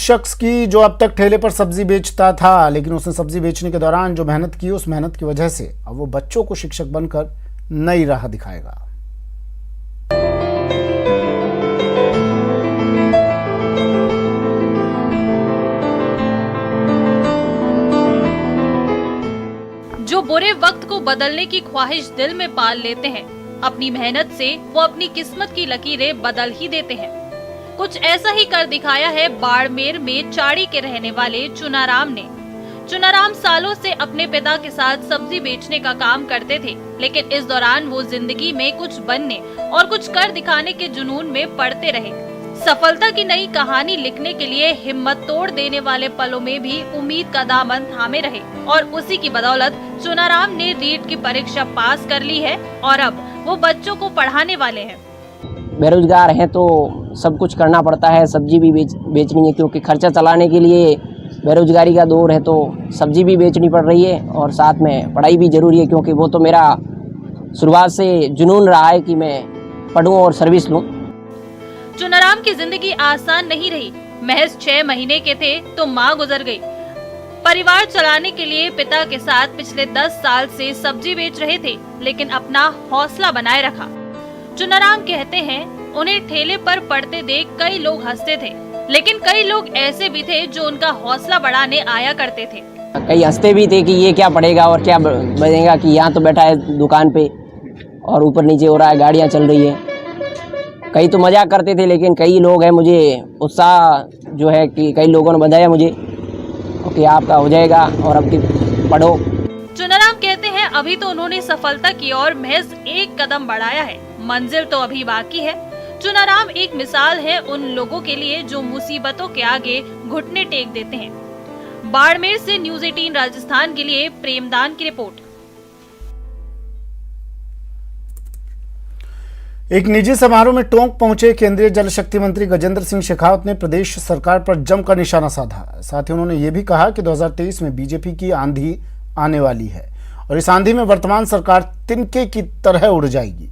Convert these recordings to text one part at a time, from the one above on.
शख्स की जो अब तक ठेले पर सब्जी बेचता था, लेकिन उसने सब्जी बेचने के दौरान जो मेहनत की, उस मेहनत की वजह से अब वो बच्चों को शिक्षक बनकर नई राह दिखाएगा। जो बुरे वक्त को बदलने की ख्वाहिश दिल में पाल लेते हैं, अपनी मेहनत से वो अपनी किस्मत की लकीरें बदल ही देते हैं। कुछ ऐसा ही कर दिखाया है बाड़मेर में चाड़ी के रहने वाले चुनाराम ने। चुनाराम सालों से अपने पिता के साथ सब्जी बेचने का काम करते थे, लेकिन इस दौरान वो जिंदगी में कुछ बनने और कुछ कर दिखाने के जुनून में पड़ते रहे। सफलता की नई कहानी लिखने के लिए हिम्मत तोड़ देने वाले पलों में भी उम्मीद का दामन थामे रहे और उसी की बदौलत चुनाराम ने रीट की परीक्षा पास कर ली है और अब वो बच्चों को पढ़ाने वाले हैं। बेरोजगार हैं तो सब कुछ करना पड़ता है, सब्जी भी बेचनी है क्योंकि खर्चा चलाने के लिए बेरोजगारी का दौर है, तो सब्जी भी बेचनी पड़ रही है और साथ में पढ़ाई भी ज़रूरी है क्योंकि वो तो मेरा शुरुआत से जुनून रहा है कि मैं पढ़ूं और सर्विस लूं। चुनाराम की जिंदगी आसान नहीं रही। महज 6 महीने के थे तो मां गुजर गई। परिवार चलाने के लिए पिता के साथ पिछले 10 साल से सब्जी बेच रहे थे, लेकिन अपना हौसला बनाए रखा। चुनाराम कहते हैं उन्हें ठेले पर पड़ते देख कई लोग हंसते थे, लेकिन कई लोग ऐसे भी थे जो उनका हौसला बढ़ाने आया करते थे। कई हंसते भी थे कि ये क्या पड़ेगा और क्या बनेगा, कि यहाँ तो बैठा है दुकान पे और ऊपर नीचे हो रहा है, गाड़ियाँ चल रही है। कई तो मजाक करते थे, लेकिन कई लोग हैं, मुझे उत्साह जो है कि कई लोगों ने बताया मुझे कि आपका हो जाएगा और अब पढ़ो। चुनाराम कहते हैं अभी तो उन्होंने सफलता की ओर महज एक कदम बढ़ाया है, मंजिल तो अभी बाकी है। चुनाराम एक मिसाल है उन लोगों के लिए जो मुसीबतों के आगे घुटने टेक देते हैं। बाड़मेर से न्यूज़ 18 राजस्थान के लिए प्रेमदान की रिपोर्ट। एक निजी समारोह में टोंक पहुंचे केंद्रीय जल शक्ति मंत्री गजेंद्र सिंह शेखावत ने प्रदेश सरकार पर जमकर निशाना साधा। साथ ही उन्होंने ये भी कहा कि 2023 में बीजेपी की आंधी आने वाली है और इस आंधी में वर्तमान सरकार तिनके की तरह उड़ जाएगी।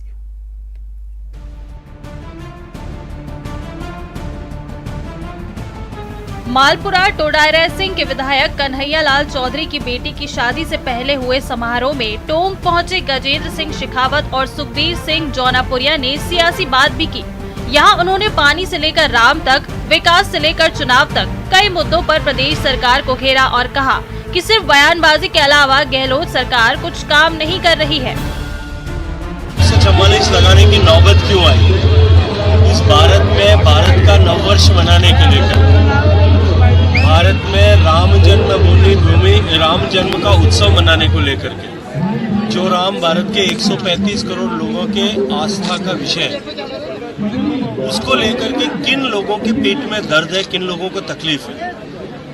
मालपुरा टोडायरा सिंह के विधायक कन्हैया लाल चौधरी की बेटी की शादी से पहले हुए समारोह में टोंक पहुंचे गजेंद्र सिंह शेखावत और सुखबीर सिंह जौनापुरिया ने सियासी बात भी की। यहां उन्होंने पानी से लेकर राम तक, विकास से लेकर चुनाव तक कई मुद्दों पर प्रदेश सरकार को घेरा और कहा कि सिर्फ बयानबाजी के अलावा गहलोत सरकार कुछ काम नहीं कर रही है। 144 लगाने की नौबत क्यों आई? इस भारत में भारत का नववर्ष मनाने के लेकर भारत में राम जन्मभूमि भूमि राम जन्म का उत्सव मनाने को लेकर के जो राम भारत के 135 करोड़ लोगों के आस्था का विषय है, उसको लेकर के किन लोगों के पेट में दर्द है, किन लोगों को तकलीफ है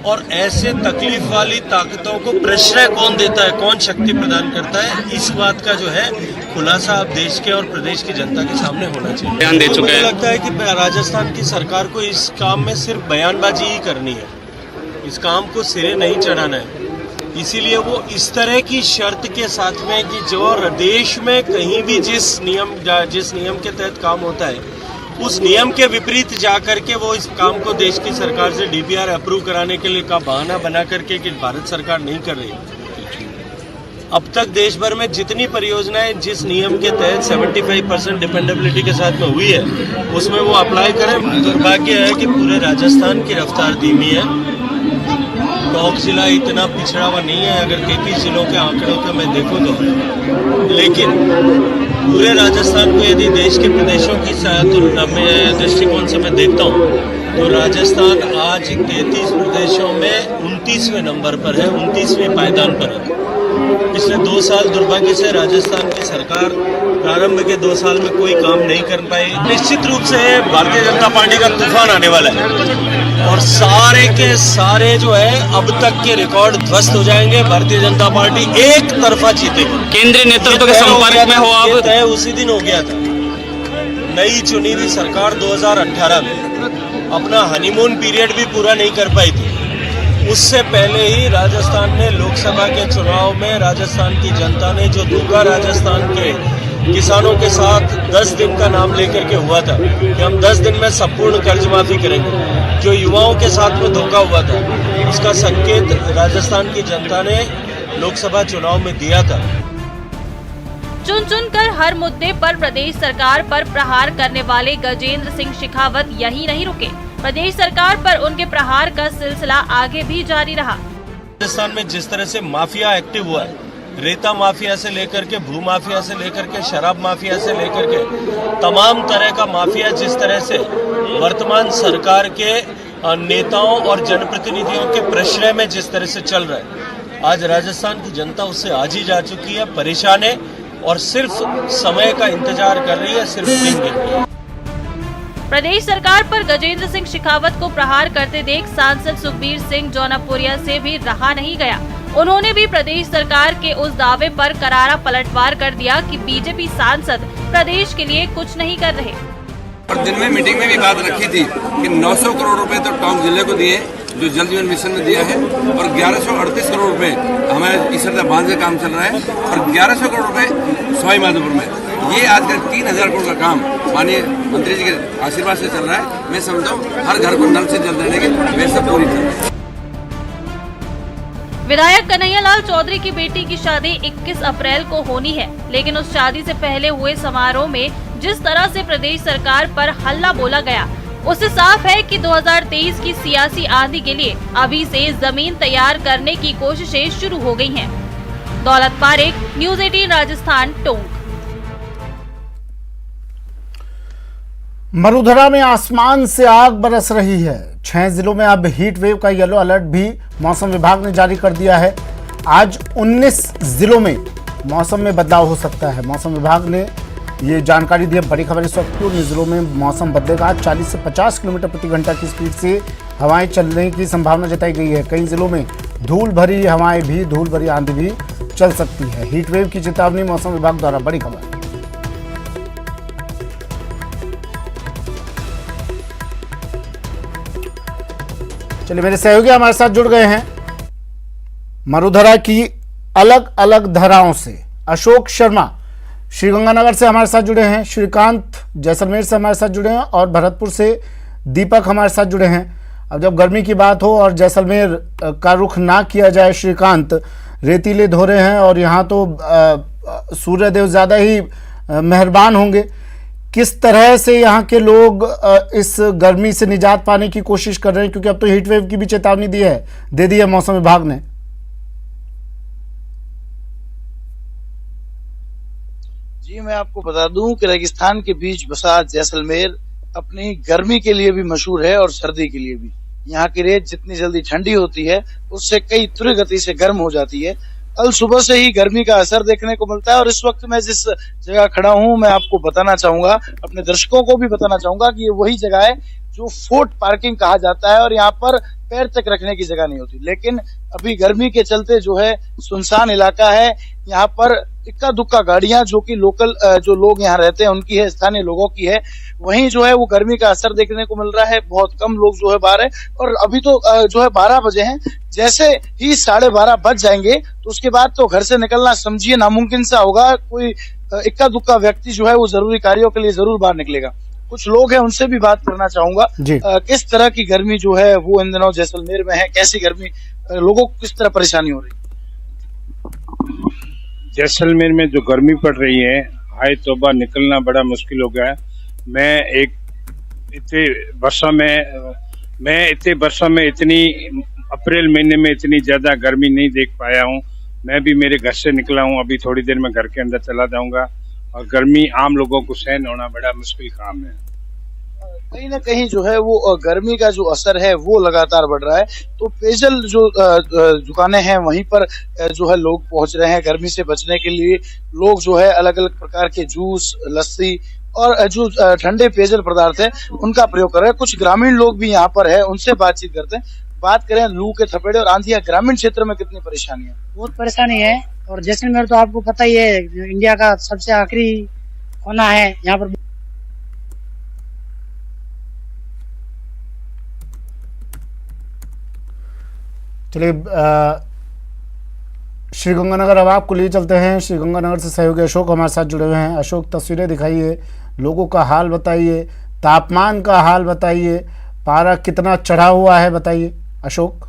और ऐसे तकलीफ वाली ताकतों को प्रश्रय कौन देता है, कौन शक्ति प्रदान करता है, इस बात का जो है खुलासा अब देश के और प्रदेश की जनता के सामने होना चाहिए। बयान दे चुका मुझे है। लगता है कि राजस्थान की सरकार को इस काम में सिर्फ बयानबाजी ही करनी है, इस काम को सिरे नहीं चढ़ाना है। इसीलिए वो इस तरह की शर्त के साथ में कि जो देश में कहीं भी जिस नियम के तहत काम होता है उस नियम के विपरीत जाकर के वो इस काम को देश की सरकार से डीपीआर अप्रूव कराने के लिए का बहाना बना करके कि भारत सरकार नहीं कर रही। अब तक देश भर में जितनी परियोजनाएं जिस नियम के तहत 75% डिपेंडेबिलिटी के साथ में हुई है उसमें वो अप्लाई करें। दुर्भाग्य है कि पूरे राजस्थान की रफ्तार धीमी है। टोंक जिला इतना पिछड़ा हुआ नहीं है अगर 33 जिलों के आंकड़ों को मैं देखूं तो, लेकिन पूरे राजस्थान को यदि देश के प्रदेशों की दृष्टिकोण से मैं देखता हूं तो राजस्थान आज 33 प्रदेशों में 29वें नंबर पर है, 29वें पायदान पर है। पिछले 2 साल दुर्भाग्य से राजस्थान की सरकार प्रारंभ के 2 साल में कोई काम नहीं कर पाई। निश्चित रूप से भारतीय जनता पार्टी का तूफान आने वाला है और सारे के सारे जो है अब तक के रिकॉर्ड ध्वस्त हो जाएंगे। भारतीय जनता पार्टी एक तरफा जीतेगी। केंद्रीय नेतृत्व के संपर्क में हो आप? तय उसी दिन हो गया था। नई चुनी हुई सरकार 2018 में अपना हनीमून पीरियड भी पूरा नहीं कर पाई थी। उससे पहले ही राजस्थान ने लोकसभा के चुनाव में राजस्थान की जनता ने जो धोखा राजस्थान के किसानों के साथ 10 दिन का नाम लेकर के हुआ था कि हम 10 दिन में संपूर्ण कर्ज माफी करेंगे, जो युवाओं के साथ में धोखा हुआ था, उसका संकेत राजस्थान की जनता ने लोकसभा चुनाव में दिया था। चुन चुन कर हर मुद्दे पर प्रदेश सरकार पर प्रहार करने वाले गजेंद्र सिंह शेखावत यही नहीं रुके। प्रदेश सरकार पर उनके प्रहार का सिलसिला आगे भी जारी रहा। राजस्थान में जिस तरह से माफिया एक्टिव हुआ है, रेता माफिया से लेकर के भू माफिया से लेकर के शराब माफिया से लेकर के तमाम तरह का माफिया जिस तरह से वर्तमान सरकार के नेताओं और जनप्रतिनिधियों के प्रश्रय में जिस तरह से चल रहा है, आज राजस्थान की जनता उससे आज ही जा चुकी है, परेशान है और सिर्फ समय का इंतजार कर रही है, सिर्फ दिन गिन रही है। प्रदेश सरकार पर गजेंद्र सिंह शेखावत को प्रहार करते देख सांसद सुखबीर सिंह जौनपुरिया से भी रहा नहीं गया। उन्होंने भी प्रदेश सरकार के उस दावे पर करारा पलटवार कर दिया कि बीजेपी सांसद प्रदेश के लिए कुछ नहीं कर रहे। और दिन में मीटिंग में भी बात रखी थी कि 900 करोड़ रुपए तो टोंक जिले को दिए, जो जल जीवन मिशन ने दिया है, और 1138 करोड़ रुपए हमारे ईसरदा बांध का काम चल रहा है, और 1100 करोड़ रुपए सवाई माधोपुर में। ये आजकल 3000 करोड़ का काम माननीय मंत्री जी के आशीर्वाद से चल रहा है। मैं समझता हूँ हर घर को नल से जल देने की व्यवस्था पूरी कर रही है। विधायक कन्हैयालाल चौधरी की बेटी की शादी 21 अप्रैल को होनी है, लेकिन उस शादी से पहले हुए समारोह में जिस तरह से प्रदेश सरकार पर हल्ला बोला गया, उससे साफ है कि 2023 की सियासी आंधी के लिए अभी से जमीन तैयार करने की कोशिशें शुरू हो गई हैं। दौलत पारेख, न्यूज़ 18 राजस्थान, टोंक। मरुधरा में आसमान से आग बरस रही है। 6 जिलों में अब हीट वेव का येलो अलर्ट भी मौसम विभाग ने जारी कर दिया है। आज 19 जिलों में मौसम में बदलाव हो सकता है। मौसम विभाग ने ये जानकारी दी है। बड़ी खबर इस वक्त की, 19 जिलों में मौसम बदलेगा। 40 से 50 किलोमीटर प्रति घंटा की स्पीड से हवाएं चलने की संभावना जताई गई है। कई जिलों में धूल भरी हवाएं भी, धूल भरी आंधी भी चल सकती है। हीट वेव की चेतावनी मौसम विभाग द्वारा। बड़ी खबर। चलिए, मेरे सहयोगी हमारे साथ जुड़ गए हैं मरुधरा की अलग अलग धाराओं से। अशोक शर्मा श्रीगंगानगर से हमारे साथ जुड़े हैं, श्रीकांत जैसलमेर से हमारे साथ जुड़े हैं और भरतपुर से दीपक हमारे साथ जुड़े हैं। अब जब गर्मी की बात हो और जैसलमेर का रुख ना किया जाए, श्रीकांत, रेतीले धोरे हैं और यहाँ तो सूर्यदेव ज़्यादा ही मेहरबान होंगे। किस तरह से यहाँ के लोग इस गर्मी से निजात पाने की कोशिश कर रहे हैं, क्योंकि अब तो हीट वेव की भी चेतावनी दे दी है मौसम विभाग ने। जी, मैं आपको बता दूं कि रेगिस्तान के बीच बसा जैसलमेर अपनी गर्मी के लिए भी मशहूर है और सर्दी के लिए भी। यहाँ की रेत जितनी जल्दी ठंडी होती है उससे कई त्वरित गति से गर्म हो जाती है। कल सुबह से ही गर्मी का असर देखने को मिलता है और इस वक्त मैं जिस जगह खड़ा हूं, मैं आपको बताना चाहूंगा, अपने दर्शकों को भी बताना चाहूंगा कि ये वही जगह है जो फोर्ट पार्किंग कहा जाता है और यहाँ पर पैर तक रखने की जगह नहीं होती। लेकिन अभी गर्मी के चलते जो है सुनसान इलाका है। यहाँ पर इक्का दुक्का गाड़ियां जो कि लोकल जो लोग यहाँ रहते हैं उनकी है, स्थानीय लोगों की है। वहीं जो है वो गर्मी का असर देखने को मिल रहा है। बहुत कम लोग जो है बाहर है और अभी तो जो है 12 बजे हैं। जैसे ही 12:30 बज जाएंगे तो उसके बाद तो घर से निकलना समझिए नामुमकिन सा होगा। कोई इक्का दुक्का व्यक्ति जो है वो जरूरी कार्यों के लिए जरूर बाहर निकलेगा। कुछ लोग हैं, उनसे भी बात करना चाहूंगा। किस तरह की गर्मी जो है वो इन दिनों जैसलमेर में है, कैसी गर्मी, लोगों को किस तरह परेशानी हो रही है? जैसलमेर में जो गर्मी पड़ रही है, हाय तौबा, निकलना बड़ा मुश्किल हो गया है। मैं इतने वर्षा में इतनी अप्रैल महीने में इतनी ज्यादा गर्मी नहीं देख पाया हूँ। मैं भी मेरे घर से निकला हूँ, अभी थोड़ी देर में घर के अंदर चला जाऊंगा और गर्मी आम लोगों को सहन होना बड़ा मुश्किल काम है। कहीं ना कहीं जो है वो गर्मी का जो असर है वो लगातार बढ़ रहा है। तो पेयजल जो दुकानें हैं वहीं पर जो है लोग पहुंच रहे हैं गर्मी से बचने के लिए। लोग जो है अलग अलग प्रकार के जूस, लस्सी और जो ठंडे पेयजल पदार्थ है उनका प्रयोग कर रहे हैं। कुछ ग्रामीण लोग भी यहाँ पर है, उनसे बातचीत करते हैं। बात करें लू के थपेड़े और आंधियां ग्रामीण क्षेत्र में कितनी परेशानी है? बहुत परेशानी है। और जैसलमेर तो आपको पता ही है, इंडिया का सबसे आखिरी कोना है। यहाँ पर चलिए, श्रीगंगानगर अब आपको लिए चलते हैं। श्रीगंगानगर से सहयोगी अशोक हमारे साथ जुड़े हुए हैं। अशोक, तस्वीरें दिखाइए, लोगों का हाल बताइए, तापमान का हाल बताइए, पारा कितना चढ़ा हुआ है बताइए अशोक।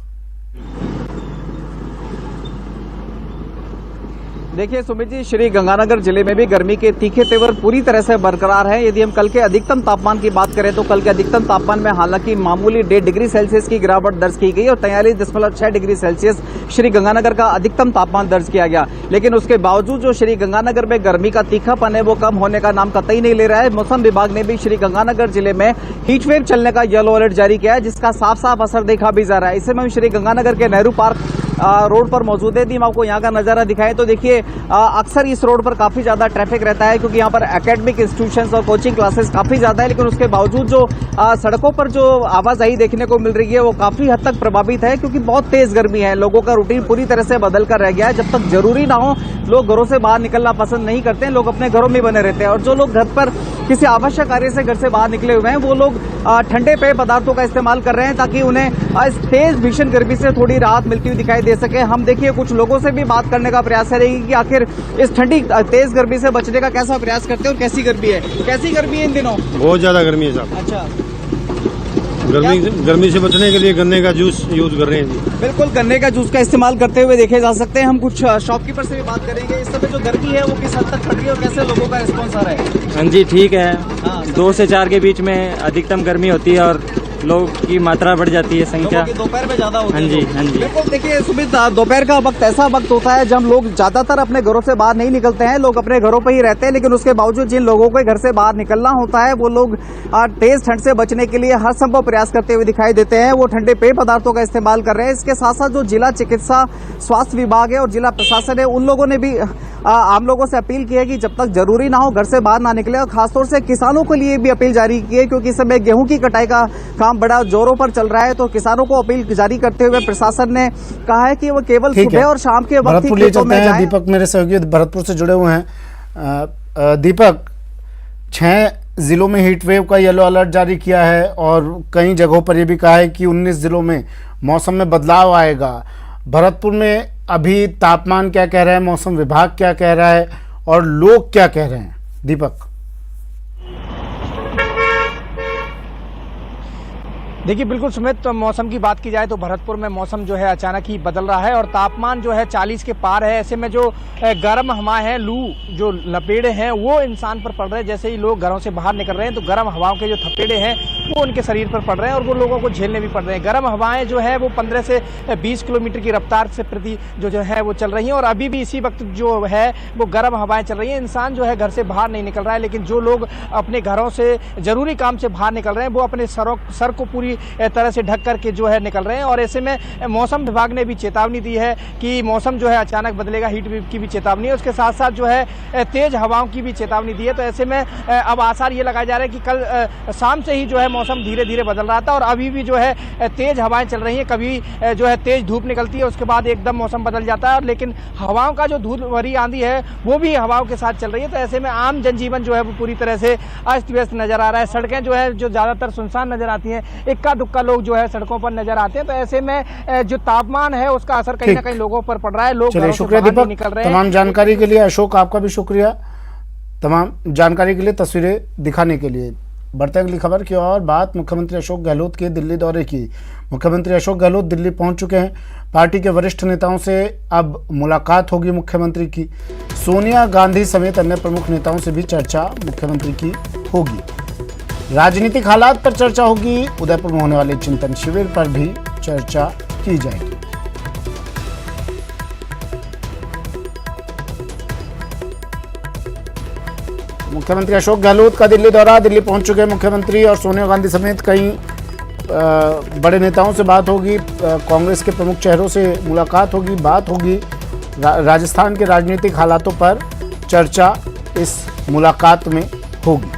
देखिए सुमित जी, श्री गंगानगर जिले में भी गर्मी के तीखे तेवर पूरी तरह से बरकरार हैं। यदि हम कल के अधिकतम तापमान की बात करें तो कल के अधिकतम तापमान में हालांकि मामूली 1.5 डिग्री सेल्सियस की गिरावट दर्ज की गई और 43.6 डिग्री सेल्सियस श्री गंगानगर का अधिकतम तापमान दर्ज किया गया। लेकिन उसके बावजूद जो श्री गंगानगर में गर्मी का तीखापन है वो कम होने का नाम कतई नहीं ले रहा है। मौसम विभाग ने भी श्री गंगानगर जिले में हीटवेव चलने का येलो अलर्ट जारी किया है, जिसका साफ साफ असर देखा भी जा रहा है। इसे में श्री गंगानगर के नेहरू पार्क रोड पर मौजूद है। यदि हम आपको यहाँ का नजारा दिखाएं तो देखिए अक्सर इस रोड पर काफी ज्यादा ट्रैफिक रहता है, क्योंकि यहाँ पर एकेडमिक इंस्टीट्यूशंस और कोचिंग क्लासेस काफी ज्यादा है। लेकिन उसके बावजूद जो सड़कों पर जो आवाजाही देखने को मिल रही है वो काफी हद तक प्रभावित है, क्योंकि बहुत तेज गर्मी है। लोगों का रूटीन पूरी तरह से बदल कर रह गया है। जब तक जरूरी ना हो लोग घरों से बाहर निकलना पसंद नहीं करते हैं, लोग अपने घरों में बने रहते हैं। और जो लोग घर पर किसी आवश्यक कार्य से घर से बाहर निकले हुए हैं वो लोग ठंडे पेय पदार्थों का इस्तेमाल कर रहे हैं, ताकि उन्हें इस तेज भीषण गर्मी से थोड़ी राहत मिलती हुई दिखाई दे सके। हम देखिए कुछ लोगों से भी बात करने का प्रयास करेंगे कि आखिर इस ठंडी तेज गर्मी से बचने का कैसा प्रयास करते हैं और कैसी गर्मी है। कैसी गर्मी है इन दिनों? बहुत ज्यादा गर्मी है साहब। अच्छा, गर्मी से बचने के लिए गन्ने का जूस यूज कर रहे हैं जी। बिल्कुल, गन्ने का जूस का इस्तेमाल करते हुए देखे जा सकते हैं। हम कुछ शॉपकीपर से भी बात करेंगे। इस समय जो गर्मी है वो किस हद तक पड़ रही है और कैसे लोगों का रिस्पॉन्स आ रहा है? हाँ जी, ठीक है। 2 से 4 के बीच में अधिकतम गर्मी होती है और लोगों की मात्रा बढ़ जाती है, संख्या दोपहर में ज्यादा होती है। हाँ जी, हाँ जी। बिल्कुल, देखिए सुमित, दोपहर का वक्त ऐसा वक्त होता है जब लोग ज्यादातर अपने घरों से बाहर नहीं निकलते हैं, लोग अपने घरों पर ही रहते हैं। लेकिन उसके बावजूद जिन लोगों को घर से बाहर निकलना होता है वो लोग तेज ठंड से बचने के लिए हर संभव प्रयास करते हुए दिखाई देते हैं। वो ठंडे पेय पदार्थों का इस्तेमाल कर रहे हैं। इसके साथ साथ जो जिला चिकित्सा स्वास्थ्य विभाग है और जिला प्रशासन है, उन लोगों ने भी आम लोगों से अपील की है कि जब तक जरूरी ना हो घर से बाहर ना निकले। और खासतौर से किसानों के लिए भी अपील जारी की है, क्योंकि इस समय गेहूं की कटाई का काम बड़ा जोरों पर चल रहा है। तो किसानों को अपील जारी करते हुए प्रशासन ने कहा है कि वो केवल सुबह और शाम के वक्त ही खेतों में जाएं। दीपक मेरे सहयोगी भरतपुर से जुड़े हुए हैं। दीपक, 6 जिलों में हीट वेव का येलो अलर्ट जारी किया है और कई जगहों पर यह भी कहा है कि 19 जिलों में मौसम में बदलाव आएगा। भरतपुर में अभी तापमान क्या कह रहा है, मौसम विभाग क्या कह रहा है और लोग क्या कह रहे हैं? दीपक, देखिए बिल्कुल सुमित, तो मौसम की बात की जाए तो भरतपुर में मौसम जो है अचानक ही बदल रहा है और तापमान जो है 40 के पार है। ऐसे में जो गर्म हवाएं हैं, लू जो लपेड़े हैं वो इंसान पर पड़ रहे हैं। जैसे ही लोग घरों से बाहर निकल रहे हैं तो गर्म हवाओं के जो थपेड़े हैं वो उनके शरीर पर पड़ रहे हैं और वो लोगों को झेलने भी पड़ रहे हैं। गर्म हवाएं जो है वो 15 से 20 किलोमीटर की रफ्तार से प्रति जो है वो चल रही हैं और अभी भी इसी वक्त जो है वो गर्म हवाएं चल रही हैं। इंसान जो है घर से बाहर नहीं निकल रहा है, लेकिन जो लोग अपने घरों से जरूरी काम से बाहर निकल रहे हैं वो अपने सर को पूरी तरह से ढक करके जो है निकल रहे हैं। और ऐसे में मौसम विभाग ने भी चेतावनी दी है कि मौसम जो है अचानक बदलेगा। हीट वेव की भी चेतावनी है, उसके साथ साथ जो है तेज हवाओं की भी चेतावनी दी है। तो ऐसे में अब आसार ये लगाए जा रहे हैं कि कल शाम से ही जो है मौसम धीरे धीरे बदल रहा था और अभी भी जो है तेज हवाएं चल रही हैं। कभी जो है तेज धूप निकलती है, उसके बाद एकदम मौसम बदल जाता है, लेकिन हवाओं का जो धूल भरी आंधी है वो भी हवाओं के साथ चल रही है। तो ऐसे में आम जनजीवन जो है वो पूरी तरह से अस्त व्यस्त नजर आ रहा है। सड़कें जो है जो ज्यादातर सुनसान नजर आती हैं, इक्का दुक्का लोग जो है सड़कों पर नजर आते हैं। तो ऐसे में जो तापमान है उसका असर कहीं ना कहीं लोगों पर पड़ रहा है। लोग चलिए, शुक्रिया दीपक, तमाम जानकारी के लिए। अशोक, आपका भी शुक्रिया तमाम जानकारी के लिए, तस्वीरें दिखाने के लिए। बढ़ते अगली खबर की और बात मुख्यमंत्री अशोक गहलोत के दिल्ली दौरे की। मुख्यमंत्री अशोक गहलोत दिल्ली पहुंच चुके हैं। पार्टी के वरिष्ठ नेताओं से अब मुलाकात होगी मुख्यमंत्री की। सोनिया गांधी समेत अन्य प्रमुख नेताओं से भी चर्चा मुख्यमंत्री की होगी। राजनीतिक हालात पर चर्चा होगी। उदयपुर में होने वाले चिंतन शिविर पर भी चर्चा की जाएगी। मुख्यमंत्री अशोक गहलोत का दिल्ली दौरा। दिल्ली पहुंच चुके हैं मुख्यमंत्री और सोनिया गांधी समेत कई बड़े नेताओं से बात होगी। कांग्रेस के प्रमुख चेहरों से मुलाकात होगी, बात होगी। राजस्थान के राजनीतिक हालातों पर चर्चा इस मुलाकात में होगी।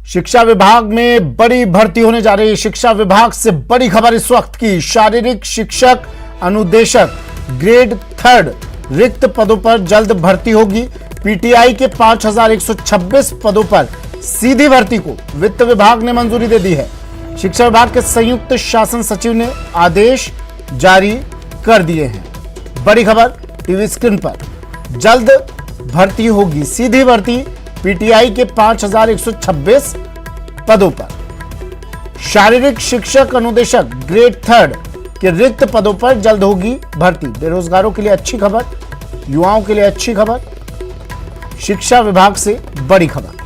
शिक्षा विभाग में बड़ी भर्ती होने जा रही है। शिक्षा विभाग से बड़ी खबर इस वक्त की। शारीरिक शिक्षक अनुदेशक ग्रेड 3 रिक्त पदों पर जल्द भर्ती होगी। पीटीआई के 5126 पदों पर सीधी भर्ती को वित्त विभाग ने मंजूरी दे दी है। शिक्षा विभाग के संयुक्त शासन सचिव ने आदेश जारी कर दिए हैं। बड़ी खबर टीवी स्क्रीन पर। जल्द भर्ती होगी, सीधी भर्ती पीटीआई के 5126 पदों पर। शारीरिक शिक्षक अनुदेशक ग्रेड 3 के रिक्त पदों पर जल्द होगी भर्ती। बेरोजगारों के लिए अच्छी खबर, युवाओं के लिए अच्छी खबर, शिक्षा विभाग से बड़ी खबर।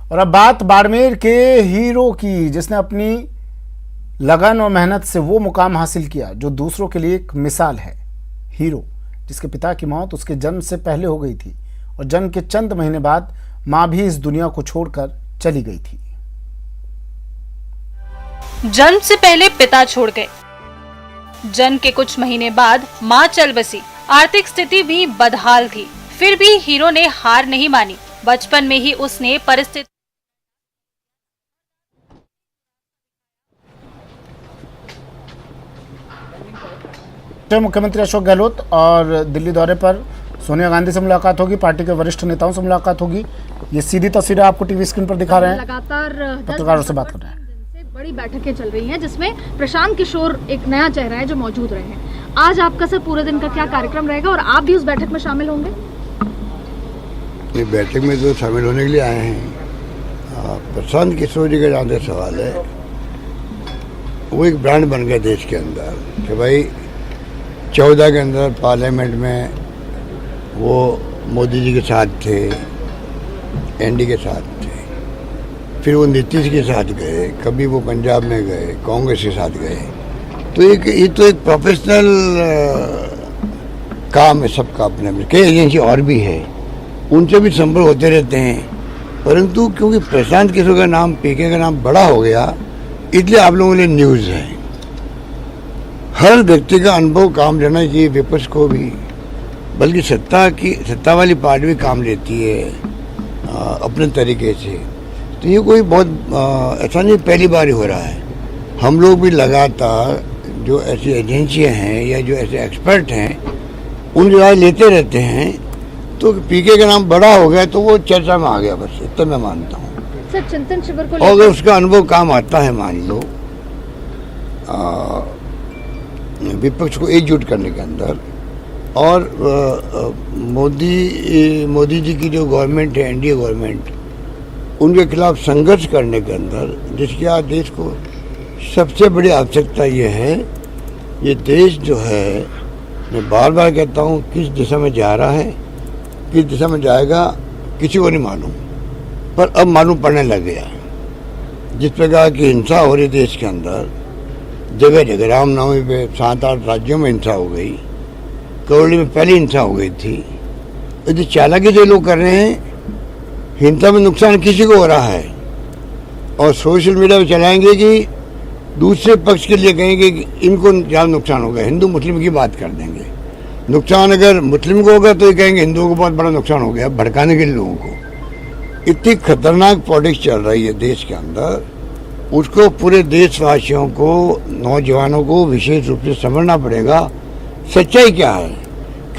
और अब बात बाड़मेर के हीरो की, जिसने अपनी लगन और मेहनत से वो मुकाम हासिल किया जो दूसरों के लिए एक मिसाल है। हीरो जिसके पिता की मौत उसके जन्म से पहले हो गई थी और जन्म के चंद महीने बाद मां भी इस दुनिया को छोड़कर चली गई थी। जन्म से पहले पिता छोड़ गए, जन्म के कुछ महीने बाद मां चल बसी। आर्थिक स्थिति भी बदहाल थी, फिर भी हीरो ने हार नहीं मानी। बचपन में ही उसने परिस्थिति मुख्यमंत्री अशोक गहलोत और दिल्ली दौरे पर सोनिया गांधी से मुलाकात होगी, पार्टी के वरिष्ठ नेताओं से मुलाकात होगी। ये सीधी तस्वीरें आपको टीवी स्क्रीन पर दिखा रहे हैं। लगातार पत्रकारों से बात कर रहे हैं। बड़ी बैठकें चल रही हैं जिसमें प्रशांत किशोर एक नया चेहरा है जो मौजूद रहे हैं। आज आपका सर पूरे दिन का क्या कार्यक्रम रहेगा और आप भी उस बैठक में शामिल होंगे? ये बैठक में जो शामिल होने के लिए आए हैं, प्रशांत किशोर जी का जहाँ तक सवाल है, वो एक ब्रांड बन गया देश के अंदर कि भाई 14 के अंदर पार्लियामेंट में वो मोदी जी के साथ थे, एनडी के साथ थे, फिर वो नीतीश के साथ गए, कभी वो पंजाब में गए, कांग्रेस के साथ गए। तो ये तो एक प्रोफेशनल काम है सबका अपने में। कई एजेंसी और भी है, उनसे भी संपर्क होते रहते हैं, परंतु क्योंकि प्रशांत किशोर का नाम, पीके का नाम बड़ा हो गया, इसलिए आप लोगों के लिए न्यूज़ है। हर व्यक्ति का अनुभव काम लेना चाहिए, विपक्ष को भी, बल्कि सत्ता वाली पार्टी भी काम लेती है अपने तरीके से। तो ये कोई बहुत ऐसा नहीं पहली बार ही हो रहा है। हम लोग भी लगातार जो ऐसी एजेंसियां हैं या जो ऐसे एक्सपर्ट हैं उनकी राय लेते रहते हैं। तो पीके का नाम बड़ा हो गया तो वो चर्चा में आ गया, बस इतना मैं मानता हूँ। सर चिंतन शिविर को और अगर उसका अनुभव काम आता है, मान लो विपक्ष को एकजुट करने के अंदर, और मोदी जी की जो गवर्नमेंट है, एनडीए गवर्नमेंट, उनके खिलाफ संघर्ष करने के अंदर, जिसकी आज देश को सबसे बड़ी आवश्यकता ये है, ये देश जो है, मैं बार बार कहता हूँ, किस दिशा में जा रहा है, किस दिशा में जाएगा, किसी को नहीं मालूम, पर अब मालूम पड़ने लग गया। जिस प्रकार की हिंसा हो रही देश के अंदर, जगह जगह रामनवमी पे 7-8 राज्यों में हिंसा हो गई, करौली में पहली हिंसा हो गई थी। यदि चालाकी से लोग कर रहे हैं, हिंसा में नुकसान किसी को हो रहा है, और सोशल मीडिया पे चलाएंगे कि दूसरे पक्ष के लिए कहेंगे कि इनको ज़्यादा नुकसान होगा, हिंदू मुस्लिम की बात कर देंगे। नुकसान अगर मुस्लिम को होगा तो ये कहेंगे हिंदुओं को बहुत बड़ा नुकसान हो गया, भड़काने के लिए लोगों को। इतनी खतरनाक पॉलिटिक्स चल रही है देश के अंदर, उसको पूरे देशवासियों को, नौजवानों को विशेष रूप से समझना पड़ेगा सच्चाई क्या है।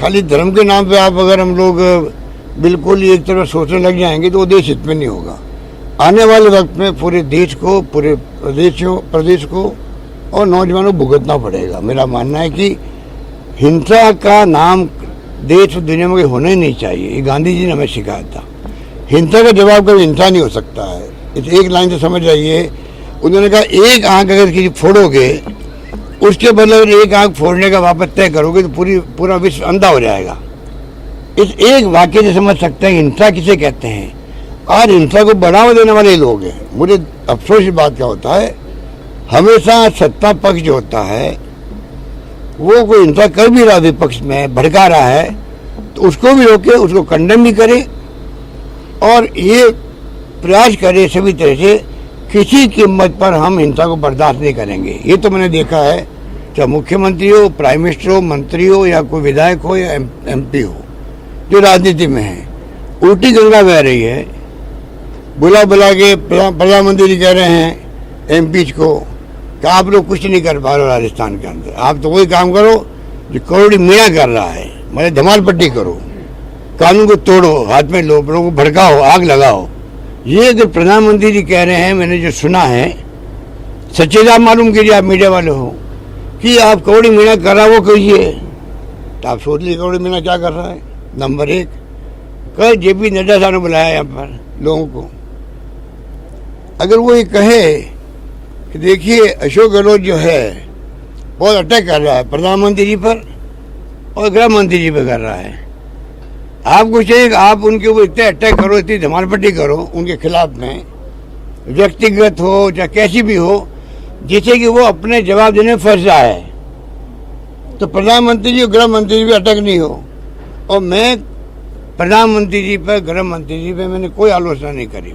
खाली धर्म के नाम पे आप अगर हम लोग बिल्कुल एक तरफ सोचने लग जाएंगे तो वो देश हित में नहीं होगा। आने वाले वक्त में पूरे देश को, पूरे प्रदेश को और नौजवानों को भुगतना पड़ेगा। मेरा मानना है कि हिंसा का नाम देश और दुनिया में होना ही नहीं चाहिए। ये गांधी जी ने हमें सिखाया था। हिंसा का जवाब कभी हिंसा नहीं हो सकता है। इस एक लाइन से समझ जाइए। उन्होंने कहा एक आंख अगर किसी फोड़ोगे, उसके बदले अगर एक आंख फोड़ने का वापस तय करोगे तो पूरा विश्व अंधा हो जाएगा। इस एक वाक्य से समझ सकते हैं हिंसा किसे कहते हैं। आज हिंसा को बढ़ावा देने वाले लोग हैं। मुझे अफसोस की बात क्या होता है, हमेशा सत्ता पक्ष जो होता है वो कोई हिंसा कर भी रहा, विपक्ष में भड़का रहा है, तो उसको भी रोके, उसको कंडेम भी करे और ये प्रयास करे सभी तरह से, किसी कीमत पर हम हिंसा को बर्दाश्त नहीं करेंगे। ये तो मैंने देखा है, चाहे मुख्यमंत्री हो, प्राइम मिनिस्टर हो, मंत्री हो या कोई विधायक हो या एमपी हो, जो राजनीति में है, उल्टी गंगा बह रही है। बुला के प्रधानमंत्री जी कह रहे हैं एमपी को कि आप लोग कुछ नहीं कर पा रहे हो राजस्थान के अंदर, आप तो वही काम करो जो करोड़ी मीणा कर रहा है, मतलब धमाल पट्टी करो। कानून को तोड़ो, हाथ में लो, लोगों को भड़काओ, आग लगाओ। ये अगर प्रधानमंत्री जी कह रहे हैं, मैंने जो सुना है, सच्चाई मालूम कीजिए आप मीडिया वाले हो, कि आप कौड़ी मीणा कर रहा वो कहिए, तो आप सोच लीजिए कौड़ी मीणा क्या कर रहा है। नंबर 1, कल जेपी नड्डा साहब ने बुलाया यहाँ पर लोगों को, अगर वो ये कहे कि देखिए अशोक गहलोत जो है बहुत अटैक कर रहा है प्रधानमंत्री जी पर और गृह मंत्री जी पर कर रहा है, आपको चाहिए कि आप उनके ऊपर इतने अटैक करो, इतनी धमालपट्टी करो उनके खिलाफ में, व्यक्तिगत हो चाहे कैसी भी हो, जिससे कि वो अपने जवाब देने में फंस जाए। तो प्रधानमंत्री जी और गृह मंत्री जी भी अटैक नहीं हो। और मैं प्रधानमंत्री जी पर, गृह मंत्री जी पर मैंने कोई आलोचना नहीं करी,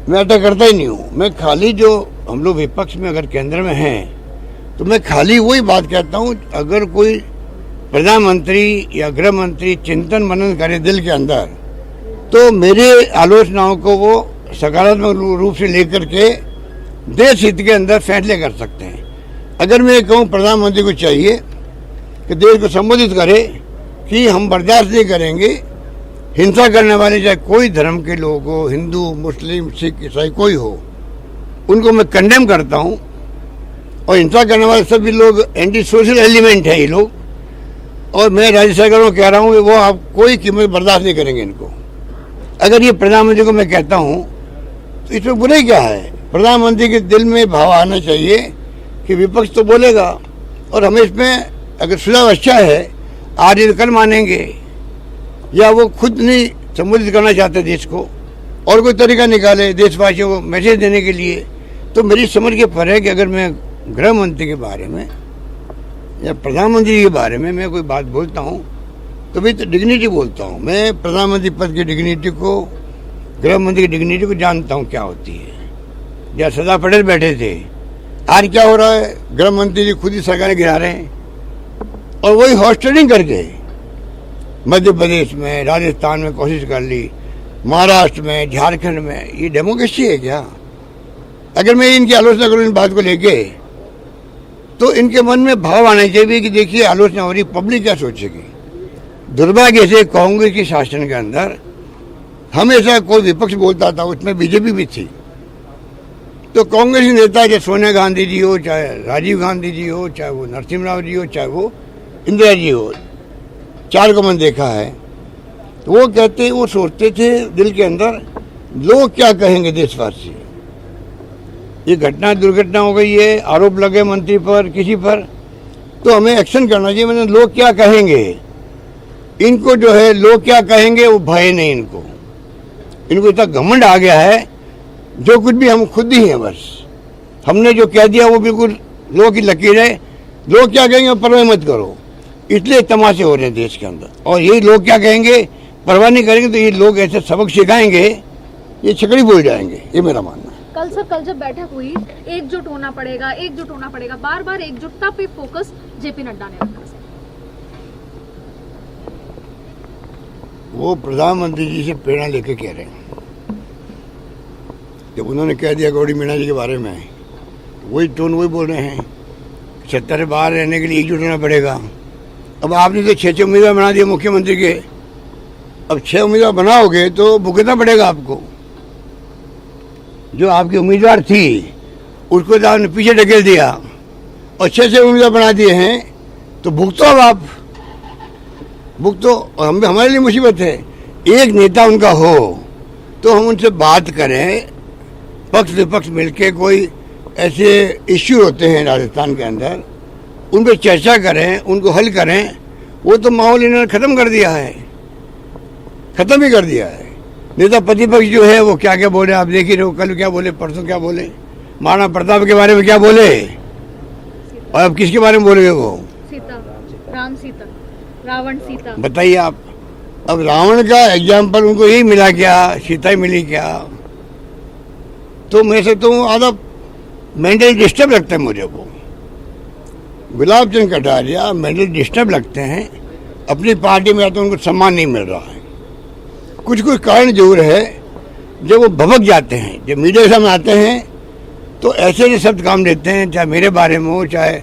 मैं अटैक करता ही नहीं हूँ। मैं खाली जो हम लोग विपक्ष में अगर केंद्र में हैं तो मैं खाली वही बात कहता हूँ, अगर कोई प्रधानमंत्री या गृह मंत्री चिंतन मनन करे दिल के अंदर, तो मेरे आलोचनाओं को वो सकारात्मक रूप से लेकर के देश हित के अंदर फैसले कर सकते हैं। अगर मैं कहूँ प्रधानमंत्री को चाहिए कि देश को संबोधित करे कि हम बर्दाश्त नहीं करेंगे हिंसा करने वाले, चाहे कोई धर्म के लोग हो, हिंदू, मुस्लिम, सिख, ईसाई कोई हो, उनको मैं कंडेम करता हूँ। और हिंसा करने वाले सभी लोग एंटी सोशल एलिमेंट है ये लोग, और मैं राज्य सरकार को कह रहा हूँ कि वो आप कोई कीमत बर्दाश्त नहीं करेंगे इनको। अगर ये प्रधानमंत्री को मैं कहता हूँ तो इसमें बुराई क्या है? प्रधानमंत्री के दिल में भाव आना चाहिए कि विपक्ष तो बोलेगा और हमें इसमें अगर सुझाव अच्छा है, आज ये कल मानेंगे, या वो खुद नहीं संबोधित करना चाहते देश को और कोई तरीका निकाले देशवासियों को मैसेज देने के लिए, तो मेरी समझ के पर है कि अगर मैं गृह मंत्री के बारे में या प्रधानमंत्री के बारे में मैं कोई बात बोलता हूँ तो भी तो डिग्निटी बोलता हूँ। मैं प्रधानमंत्री पद की डिग्निटी को, गृह मंत्री की डिग्निटी को जानता हूँ क्या होती है। जहाँ सरदार पटेल बैठे थे, आज क्या हो रहा है? गृह मंत्री जी खुद ही सरकारें गिरा रहे हैं और वही हॉस्टलिंग करके मध्य प्रदेश में, राजस्थान में कोशिश कर ली, महाराष्ट्र में, झारखंड में। ये डेमोक्रेसी है क्या? अगर मैं इनकी आलोचना करूँ इन बात को लेके, तो इनके मन में भाव आना चाहिए कि देखिए आलोचना हो रही, पब्लिक क्या सोचेगी। दुर्भाग्य से कांग्रेस के शासन के अंदर हमेशा कोई विपक्ष बोलता था, उसमें बीजेपी भी थी, तो कांग्रेसी नेता चाहे सोनिया गांधी जी हो, चाहे राजीव गांधी जी हो, चाहे वो नरसिम्हा राव जी हो, चाहे वो इंदिरा जी हो, 4 को मैंने देखा है, तो वो कहते, वो सोचते थे दिल के अंदर लोग क्या कहेंगे देशवासी। ये घटना दुर्घटना हो गई है, आरोप लगे मंत्री पर, किसी पर, तो हमें एक्शन करना चाहिए। मैंने लोग क्या कहेंगे, इनको जो है लोग क्या कहेंगे वो भय नहीं, इनको इतना घमंड आ गया है, जो कुछ भी हम खुद ही हैं, बस हमने जो कह दिया वो बिल्कुल लोगों की लकीर है, लोग क्या कहेंगे परवाह मत करो। इसलिए तमाशे हो रहे हैं देश के अंदर, और यही लोग क्या कहेंगे परवाह नहीं करेंगे तो ये लोग ऐसे सबक सिखाएंगे, ये छकड़ी बोल जाएंगे, ये मेरा मानना है। कल जब बैठक हुई, एकजुट होना पड़ेगा, बार बार एकजुटता पे फोकस जेपी नड्डा ने रखा। वो प्रधानमंत्री जी से प्रेरणा लेके कह रहे हैं। जब उन्होंने कह दिया गौड़ी मीणा जी के बारे में, वही टोन वही बोल रहे हैं, 70 बार रहने के लिए एकजुट होना पड़ेगा। अब आपने तो 6 उम्मीदवार बना दिए मुख्यमंत्री के, अब 6 उम्मीदवार बनाओगे तो भुगतना पड़ेगा आपको। जो आपकी उम्मीदवार थी उसको तो आपने पीछे ढकेल दिया और 6 उम्मीदवार बना दिए हैं, तो भुगतो अब आप, भुगतो। और हमारे लिए मुसीबत है, एक नेता उनका हो तो हम उनसे बात करें, पक्ष विपक्ष मिलके कोई ऐसे इश्यू होते हैं राजस्थान के अंदर, उन पर चर्चा करें, उनको हल करें। वो तो माहौल इन्होंने ख़त्म कर दिया है, ख़त्म ही कर दिया है। नेता प्रतिपक्ष जो है वो क्या क्या बोले, आप देख ही रहे हो, कल क्या बोले, परसों क्या बोले, महाराणा प्रताप के बारे में क्या बोले, और अब किसके बारे में बोलेंगे वो? सीता, राम सीता, रावण सीता। बताइए आप, अब रावण का एग्जाम्पल उनको यही मिला क्या, सीता ही मिली क्या? तो मैं से तो आधा मेंटली डिस्टर्ब लगता है मुझे वो। गुलाब चंद कटारिया मेंटली डिस्टर्ब लगते हैं, अपनी पार्टी में आते उनको सम्मान नहीं मिल रहा है। कुछ कारण जरूर है, जब वो भभक जाते हैं, जब मीडिया के सामने आते हैं तो ऐसे शब्द काम लेते हैं, चाहे मेरे बारे में हो, चाहे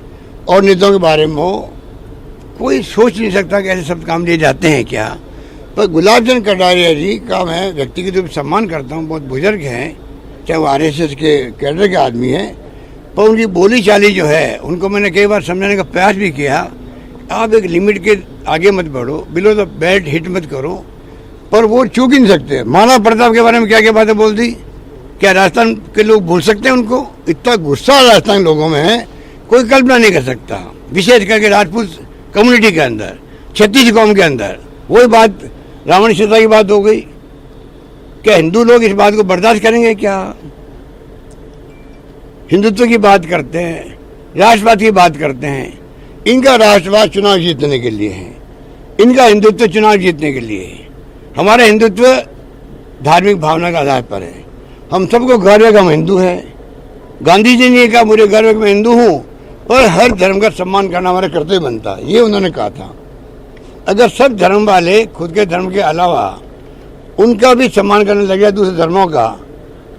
और नेताओं के बारे में हो। कोई सोच नहीं सकता कि ऐसे शब्द काम लिए जाते हैं क्या। पर गुलाब चंद कटारिया जी का मैं व्यक्तिगत रूप से सम्मान करता हूँ, बहुत बुजुर्ग हैं, चाहे वो आरएसएस के कैडर के आदमी हैं, पर उनकी बोली चाली जो है उनको मैंने कई बार समझाने का प्रयास भी किया। आप एक लिमिट के आगे मत बढ़ो, बिलो द बेल्ट हिट मत करो, पर वो चूक ही नहीं सकते। महाराणा प्रताप के बारे में क्या क्या बातें बोल दी, क्या राजस्थान के लोग भूल सकते हैं उनको? इतना गुस्सा राजस्थान लोगों में है, कोई कल्पना नहीं कर सकता, विशेष करके राजपूत कम्युनिटी के अंदर, छत्तीस कौम के अंदर। वही बात रावण सीता की बात हो गई। क्या हिंदू लोग इस बात को बर्दाश्त करेंगे? क्या हिंदुत्व की बात करते हैं, राष्ट्रवाद की बात करते हैं। इनका राष्ट्रवाद चुनाव जीतने के लिए है, इनका हिंदुत्व चुनाव जीतने के लिए है। हमारा हिंदुत्व धार्मिक भावना के आधार पर है। हम सबको गर्व है कि हम हिंदू हैं। गांधी जी ने कहा मुझे गर्व है कि मैं हिंदू हूँ और हर धर्म का सम्मान करना हमारा कर्तव्य बनता है, ये उन्होंने कहा था। अगर सब धर्म वाले खुद के धर्म के अलावा उनका भी सम्मान करने लगे दूसरे धर्मों का,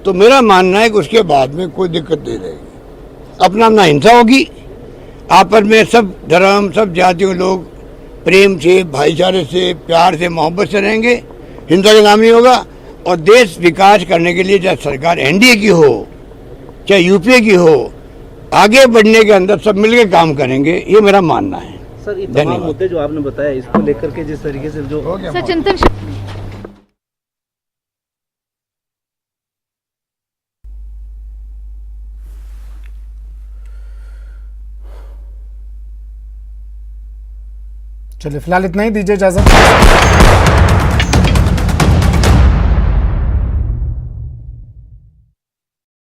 तो मेरा मानना है कि उसके बाद में कोई दिक्कत नहीं रहेगी। अपना अपना हिंसा होगी, आपस में सब धर्म सब जातियों लोग प्रेम से, भाईचारे से, प्यार से, मोहब्बत से रहेंगे, हिंसा का नाम नहीं होगा। और देश विकास करने के लिए चाहे सरकार एनडीए की हो चाहे यूपीए की हो, आगे बढ़ने के अंदर सब मिलकर काम करेंगे, ये मेरा मानना है। सर, ये तमाम मुद्दे जो आपने बताया, इसको लेकर के जिस तरीके से जो सर चिंतन चलिए फिलहाल इतना ही, दीजिए इजाजत।